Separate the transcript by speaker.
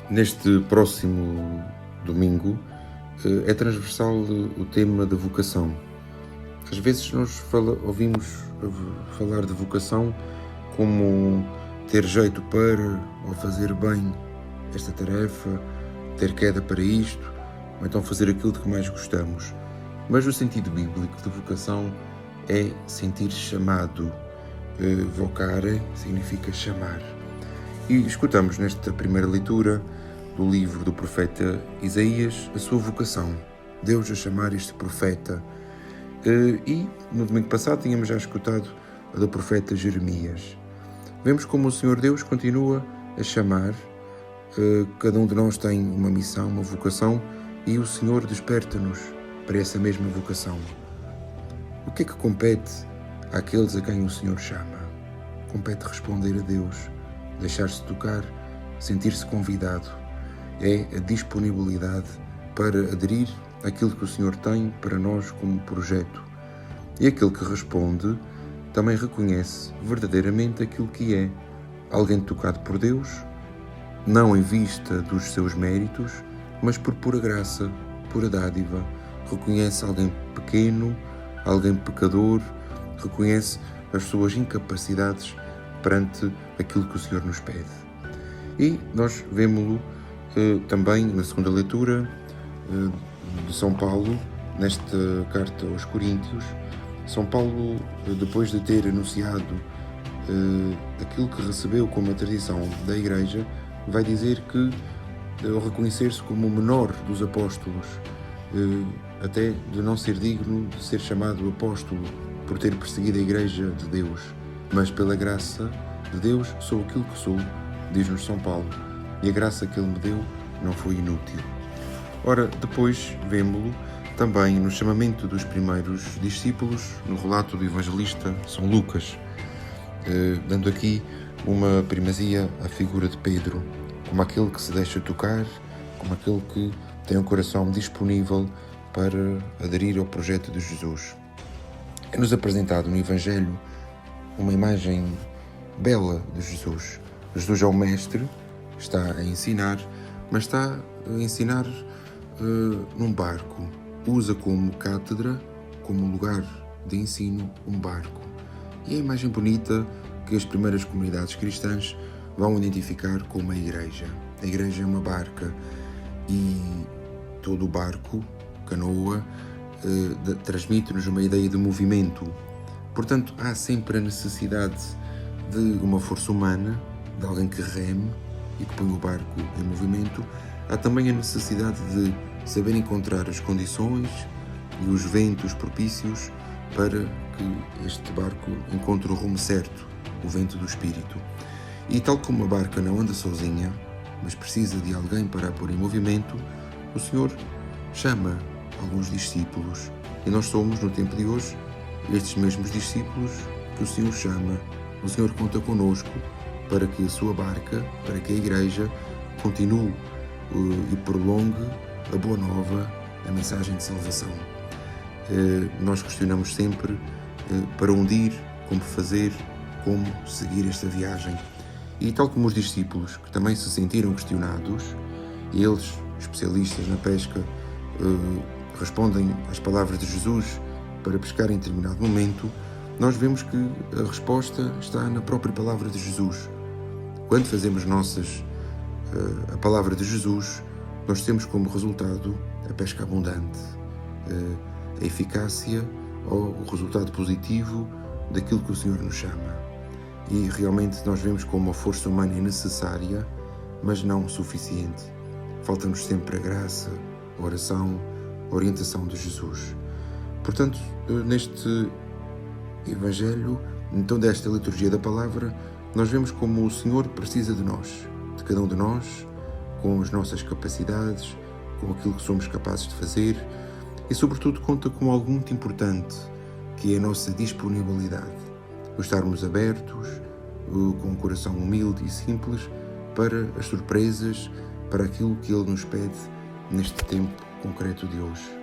Speaker 1: Neste próximo domingo é transversal o tema da vocação. Às vezes nós ouvimos falar de vocação como ter jeito para, ou fazer bem esta tarefa, ter queda para isto, ou então fazer aquilo de que mais gostamos. Mas o sentido bíblico de vocação é sentir chamado. Vocare significa chamar. E escutamos nesta primeira leitura do livro do profeta Isaías a sua vocação. Deus a chamar este profeta. E no domingo passado tínhamos já escutado a do profeta Jeremias. Vemos como o Senhor Deus continua a chamar. Cada um de nós tem uma missão, uma vocação, e o Senhor desperta-nos para essa mesma vocação. O que é que compete àqueles a quem o Senhor chama? Compete responder a Deus, deixar-se tocar, sentir-se convidado. É a disponibilidade para aderir àquilo que o Senhor tem para nós como projeto. E aquele que responde também reconhece verdadeiramente aquilo que é alguém tocado por Deus, não em vista dos seus méritos, mas por pura graça, pura dádiva. Reconhece alguém pequeno, alguém pecador, reconhece as suas incapacidades perante aquilo que o Senhor nos pede. E nós vemos-lo também na segunda leitura de São Paulo, nesta carta aos Coríntios. São Paulo, depois de ter anunciado aquilo que recebeu como a tradição da Igreja, vai dizer que, ao reconhecer-se como o menor dos apóstolos, até de não ser digno de ser chamado apóstolo por ter perseguido a Igreja de Deus, mas pela graça de Deus sou aquilo que sou, diz-nos São Paulo, e a graça que Ele me deu não foi inútil. Ora, depois vemo-lo também no chamamento dos primeiros discípulos, no relato do evangelista São Lucas, dando aqui uma primazia à figura de Pedro, como aquele que se deixa tocar, como aquele que tem um coração disponível para aderir ao projeto de Jesus. É-nos apresentado no Evangelho uma imagem bela de Jesus. Jesus é o Mestre, está a ensinar, mas está a ensinar num barco. Usa como cátedra, como lugar de ensino, um barco. E é a imagem bonita que as primeiras comunidades cristãs vão identificar como a Igreja. A Igreja é uma barca e todo o barco, canoa, transmite-nos uma ideia de movimento. Portanto, há sempre a necessidade de uma força humana, de alguém que reme e que põe o barco em movimento. Há também a necessidade de saber encontrar as condições e os ventos propícios para que este barco encontre o rumo certo, o vento do Espírito. E tal como a barca não anda sozinha, mas precisa de alguém para a pôr em movimento, o Senhor chama alguns discípulos. E nós somos, no tempo de hoje, estes mesmos discípulos que o Senhor chama. O Senhor conta connosco para que a sua barca, para que a Igreja continue e prolongue a boa nova, a mensagem de salvação. Nós questionamos sempre para onde ir, como fazer, como seguir esta viagem. E tal como os discípulos, que também se sentiram questionados, eles, especialistas na pesca, respondem às palavras de Jesus para pescar em determinado momento, nós vemos que a resposta está na própria palavra de Jesus. Quando fazemos nossas a palavra de Jesus, nós temos como resultado a pesca abundante, a eficácia ou o resultado positivo daquilo que o Senhor nos chama. E realmente nós vemos como a força humana é necessária, mas não suficiente. Falta-nos sempre a graça, a oração, a orientação de Jesus. Portanto, neste Evangelho, então desta liturgia da palavra, nós vemos como o Senhor precisa de nós, de cada um de nós, com as nossas capacidades, com aquilo que somos capazes de fazer e, sobretudo, conta com algo muito importante, que é a nossa disponibilidade. O estarmos abertos, com um coração humilde e simples, para as surpresas, para aquilo que Ele nos pede neste tempo concreto de hoje.